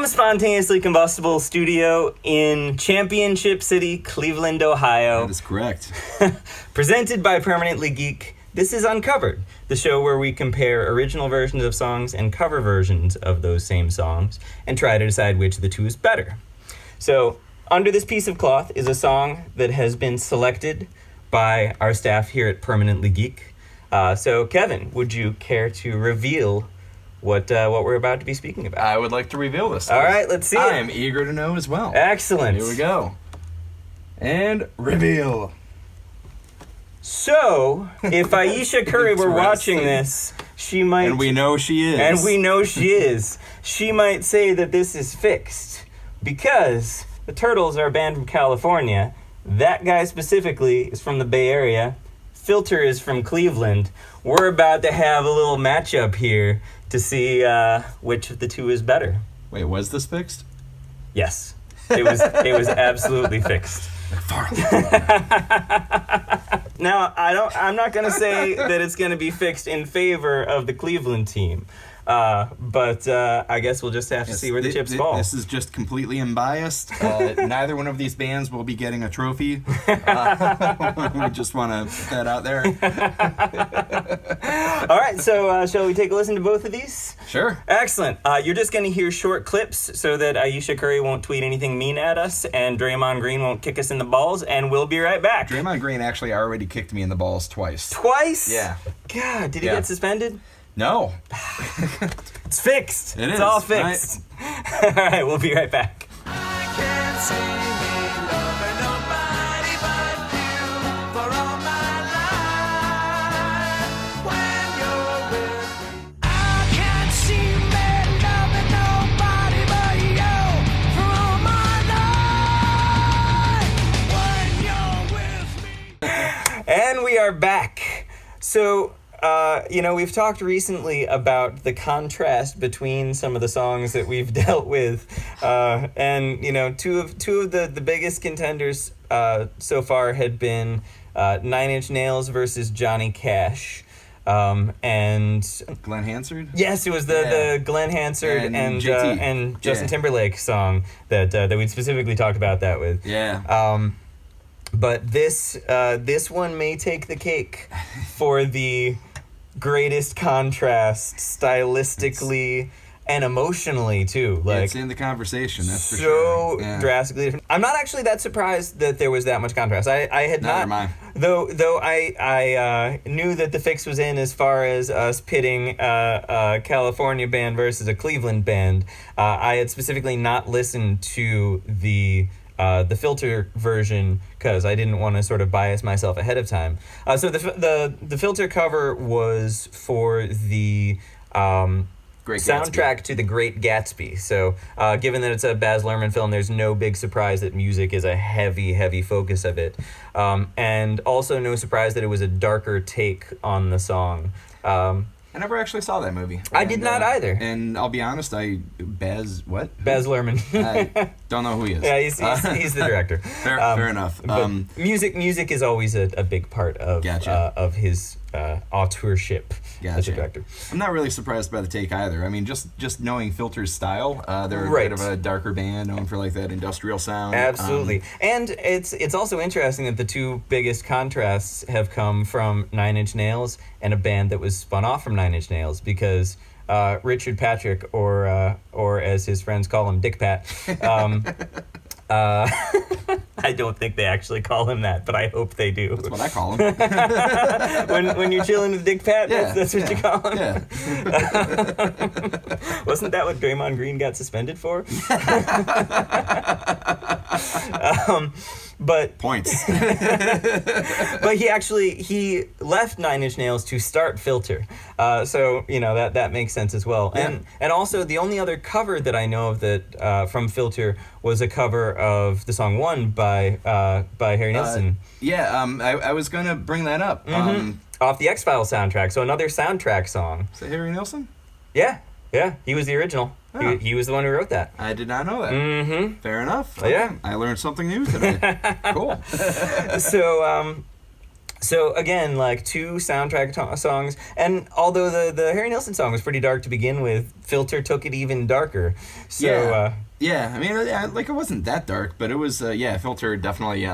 From a spontaneously combustible studio in Championship City, Cleveland, Ohio. That is correct. Presented by Permanently Geek, this is Uncovered, the show where we compare original versions of songs and cover versions of those same songs and try to decide which of the two is better. So, under this piece of cloth is a song that has been selected by our staff here at Permanently Geek. So, Kevin, would you care to reveal what we're about to be speaking about? I would like to reveal this. All right, let's see I it. am eager to know as well. Excellent. Here we go. And reveal. So, if Aisha Curry were watching this, she might... And we know she is. And we know she is. She might say that this is fixed. Because the Turtles are a band from California. That guy specifically is from the Bay Area. Filter is from Cleveland. We're about to have a little matchup here to see which of the two is better. Wait, was this fixed? Yes. It was absolutely fixed. Now, I'm not going to say that it's going to be fixed in favor of the Cleveland team. But I guess we'll just have to see where the chips fall. This is just completely unbiased. Neither one of these bands will be getting a trophy. We just want to put that out there. All right, so shall we take a listen to both of these? Sure. Excellent. You're just going to hear short clips so that Aisha Curry won't tweet anything mean at us and Draymond Green won't kick us in the balls, and we'll be right back. Draymond Green actually already kicked me in the balls twice. Twice? Yeah. God, did he get suspended? No. It's fixed. It's all fixed. Right? All right, we'll be right back. I can't see me loving nobody but you for all my life. When you're with me, I can't see me loving nobody but you for all my life. When you're with me. And we are back. So... we've talked recently about the contrast between some of the songs that we've dealt with, and two of the biggest contenders so far had been 9 Inch Nails versus Johnny Cash, and Glenn Hansard? Yes, it was the Glenn Hansard and Justin Timberlake song that we specifically talked about that with. Yeah. But this one may take the cake for the greatest contrast stylistically and emotionally too. Like, it's in the conversation, that's for sure. So drastically different. I'm not actually that surprised that there was that much contrast. I had Neither not. am I. Though I knew that the fix was in as far as us pitting a California band versus a Cleveland band. I had specifically not listened to the Filter version because I didn't want to sort of bias myself ahead of time. So the Filter cover was for the soundtrack to The Great Gatsby. So given that it's a Baz Luhrmann film, there's no big surprise that music is a heavy focus of it. And also no surprise that it was a darker take on the song. I never actually saw that movie. I did not either. And I'll be honest, Baz Luhrmann. I don't know who he is. Yeah, he's the director. Fair enough. But music is always a big part of of his auteurship as a director. I'm not really surprised by the take either. I mean, just knowing Filter's style, they're a bit of a darker band known for like that industrial sound. Absolutely. And it's also interesting that the two biggest contrasts have come from 9 Inch Nails and a band that was spun off from 9 Inch Nails, because Richard Patrick, or as his friends call him, Dick Pat, I don't think they actually call him that, but I hope they do. That's what I call him. when you're chilling with Dick Pat, that's what you call him? Yeah. Wasn't that what Draymond Green got suspended for? But points. But he left 9 Inch Nails to start Filter, so that makes sense as well. Yeah. And also the only other cover that I know of that from Filter was a cover of the song "One" by Harry Nilsson. I was gonna bring that up. Mm-hmm. Off the X-Files soundtrack, so another soundtrack song. Is it Harry Nilsson? Yeah, he was the original. Oh. He was the one who wrote that. I did not know that. Mm-hmm. Fair enough. Yeah. I learned something new today. Cool. So, So again, like 2 soundtrack songs, and although the Harry Nilsson song was pretty dark to begin with, Filter took it even darker. So I mean, like it wasn't that dark, but it was Filter definitely.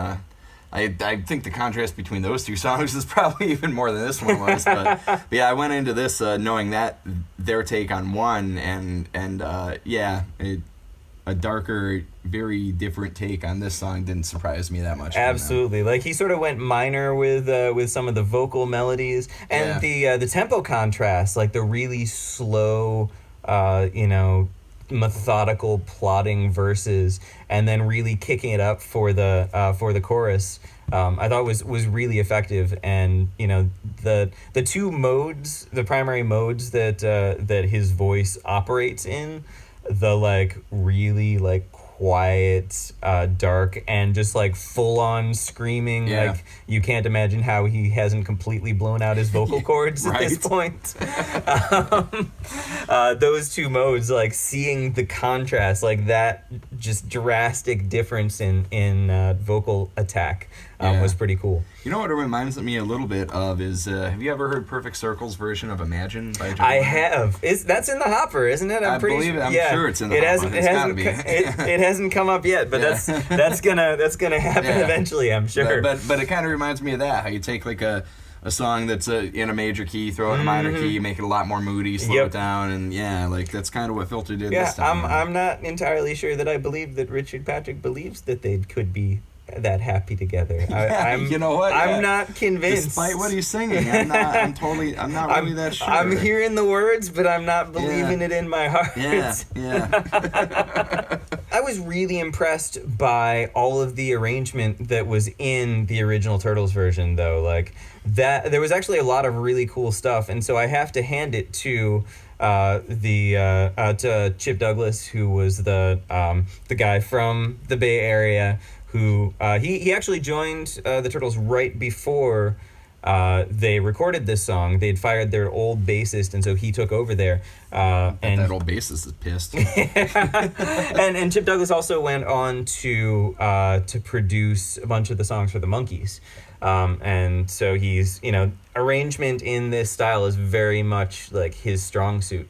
I think the contrast between those 2 songs is probably even more than this one was. But I went into this knowing that their take on one, and a darker, very different take on this song didn't surprise me that much. Absolutely, like he sort of went minor with some of the vocal melodies and the tempo contrast, like the really slow, methodical plodding verses, and then really kicking it up for the chorus. I thought was really effective, and the 2 modes, the primary modes that his voice operates in. The like really like quiet, dark, and just like full on screaming. Yeah. Like you can't imagine how he hasn't completely blown out his vocal cords at this point. Those 2 modes, like seeing the contrast, like that just drastic difference in vocal attack was pretty cool. You know what it reminds me a little bit of is, have you ever heard Perfect Circle's version of Imagine by John I Lennon? have. That's in the hopper, isn't it? I'm sure it's in the hopper. It's gotta be. It hasn't come up yet, but that's gonna happen eventually, I'm sure. But it kind of reminds me of that. How you take like a song that's in a major key, throw it in a minor key, make it a lot more moody, slow it down, and like that's kind of what Filter did this time. I'm not entirely sure that I believe that Richard Patrick believes that they could be that happy together. You know what? I'm not convinced. Despite what he's singing, I'm not really that sure. I'm hearing the words, but I'm not believing it in my heart. I was really impressed by all of the arrangement that was in the original Turtles version, though. Like that, there was actually a lot of really cool stuff, and so I have to hand it to to Chip Douglas, who was the guy from the Bay Area, who he actually joined the Turtles right before they recorded this song. They'd fired their old bassist, and so he took over there. And that old bassist is pissed. and Chip Douglas also went on to produce a bunch of the songs for the Monkees. And so he's, arrangement in this style is very much like his strong suit.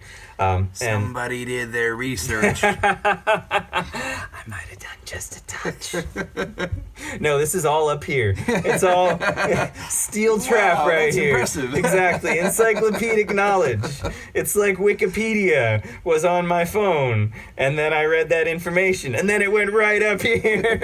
Somebody did their research. I might have done just a touch. No, this is all up here. It's all steel trap right that's here. Impressive. Exactly. Encyclopedic knowledge. It's like Wikipedia was on my phone, and then I read that information, and then it went right up here.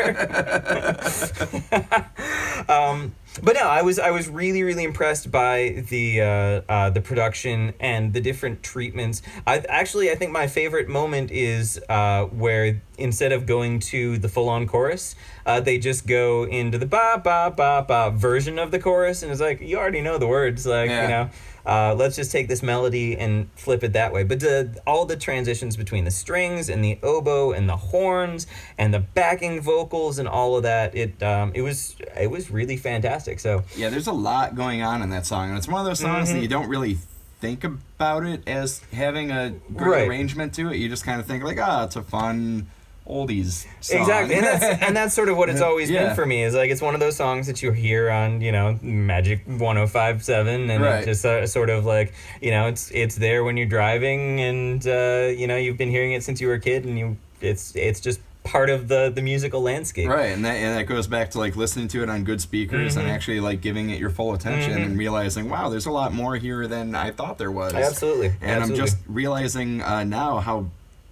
But no, I was really, really impressed by the production and the different treatments. I think my favorite moment is where instead of going to the full-on chorus, they just go into the ba ba ba ba version of the chorus, and it's like you already know the words, let's just take this melody and flip it that way. But all the transitions between the strings and the oboe and the horns and the backing vocals and all of that, it was really fantastic. So yeah, there's a lot going on in that song, and it's one of those songs that you don't really think about it as having a great arrangement to it. You just kind of think like, it's a fun oldies song. Exactly, and that's sort of what it's always been for me. Is like it's one of those songs that you hear on Magic 105.7, and it just sort of like it's there when you're driving, and you've been hearing it since you were a kid, and it's just part of the musical landscape. Right, and that goes back to like listening to it on good speakers and actually like giving it your full attention and realizing, wow, there's a lot more here than I thought there was. Absolutely. And I'm just realizing now how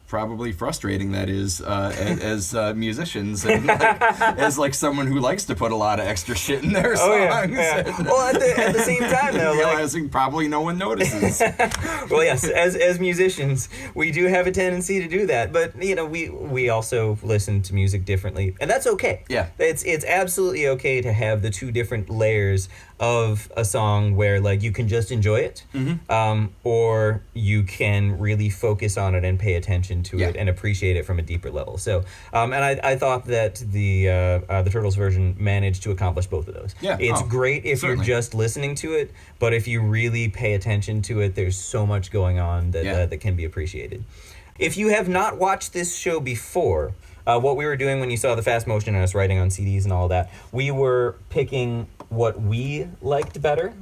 probably frustrating that is as musicians and as like someone who likes to put a lot of extra shit in their songs. Yeah. Well, at the same time though, realizing probably no one notices. Well, yes, as musicians, we do have a tendency to do that, but we also listen to music differently, and that's okay. Yeah, it's absolutely okay to have the 2 different layers of a song where like you can just enjoy it, or you can really focus on it and pay attention to it and appreciate it from a deeper level. So, and I thought that the Turtles version managed to accomplish both of those. Yeah, it's great if you're just listening to it, but if you really pay attention to it, there's so much going on that can be appreciated. If you have not watched this show before, what we were doing when you saw the fast motion and us writing on CDs and all that, we were picking what we liked better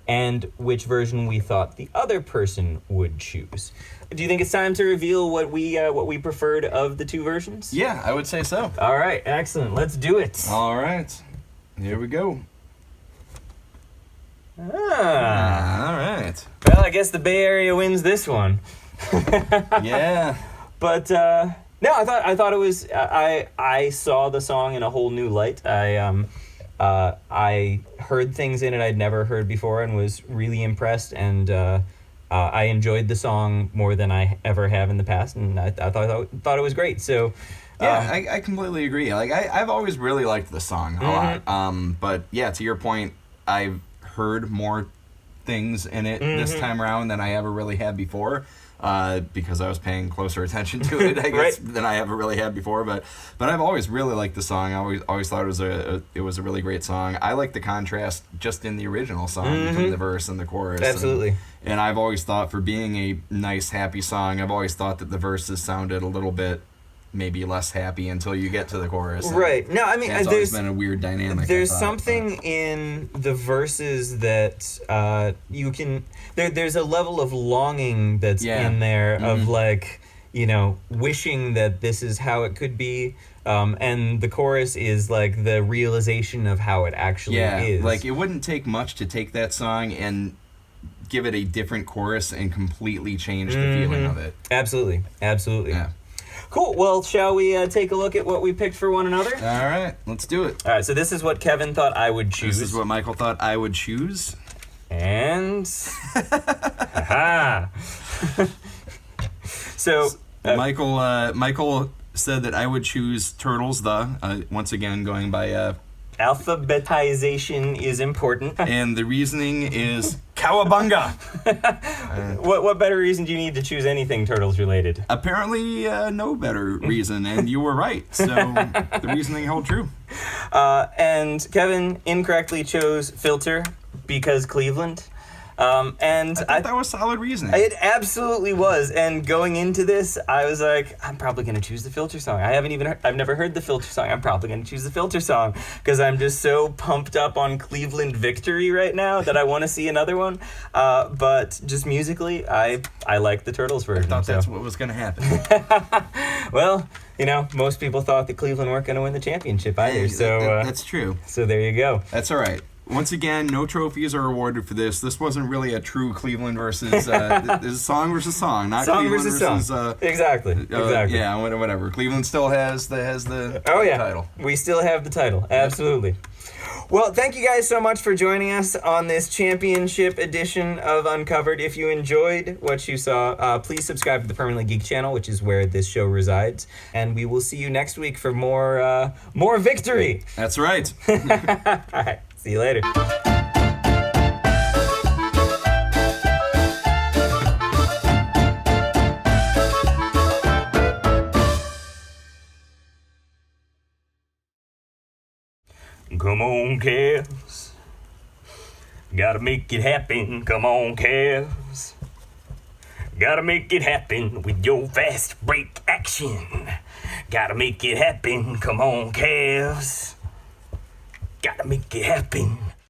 and which version we thought the other person would choose. Do you think it's time to reveal what we preferred of the two versions? Yeah, I would say so. All right, excellent. Let's do it. All right. Here we go. Ah. All right. Well, I guess the Bay Area wins this one. Yeah. But no, I thought it was. I saw the song in a whole new light. I heard things in it I'd never heard before and was really impressed. And I enjoyed the song more than I ever have in the past. And I thought it was great. So. Yeah, I completely agree. Like I've always really liked the song a lot. But yeah, to your point, I've heard more things in it this time around than I ever really had before. Because I was paying closer attention to it, I guess, than I ever really had before. But I've always really liked the song. I always thought it was a really great song. I like the contrast just in the original song between the verse and the chorus. Absolutely. And I've always thought, for being a nice, happy song, I've always thought that the verses sounded a little bit maybe less happy until you get to the chorus. Right. No, I mean, it's always been a weird dynamic. There's something in the verses that you can. There's a level of longing that's in there of like, wishing that this is how it could be. And the chorus is like the realization of how it actually is. Like it wouldn't take much to take that song and give it a different chorus and completely change the feeling of it. Absolutely. Yeah. Cool. Well, shall we take a look at what we picked for one another? All right, let's do it. All right, so this is what Kevin thought I would choose. This is what Michael thought I would choose. And... Aha! So... Michael said that I would choose Turtles, once again going by... alphabetization is important. And the reasoning is cowabunga! What better reason do you need to choose anything Turtles related? Apparently, no better reason, and you were right. So the reasoning held true. And Kevin incorrectly chose Filter because Cleveland. And I thought that was solid reasoning. It absolutely was. And going into this, I was like, I'm probably going to choose the Filter song. I've never heard the Filter song. I'm probably going to choose the Filter song because I'm just so pumped up on Cleveland victory right now that I want to see another one. But just musically, I like the Turtles version. I thought that's what was going to happen. Well, most people thought that Cleveland weren't going to win the championship either. Hey, so that's true. So there you go. That's all right. Once again, no trophies are awarded for this. This wasn't really a true Cleveland versus this is song versus song, not song Cleveland versus song. Exactly. Yeah, whatever. Cleveland still has the title. We still have the title. Absolutely. Well, thank you guys so much for joining us on this championship edition of Uncovered. If you enjoyed what you saw, please subscribe to the Permanently Geek channel, which is where this show resides. And we will see you next week for more victory. That's right. All right. See you later. Come on, Cavs. Gotta make it happen. Come on, Cavs. Gotta make it happen with your fast break action. Gotta make it happen. Come on, Cavs. Gotta make it happen.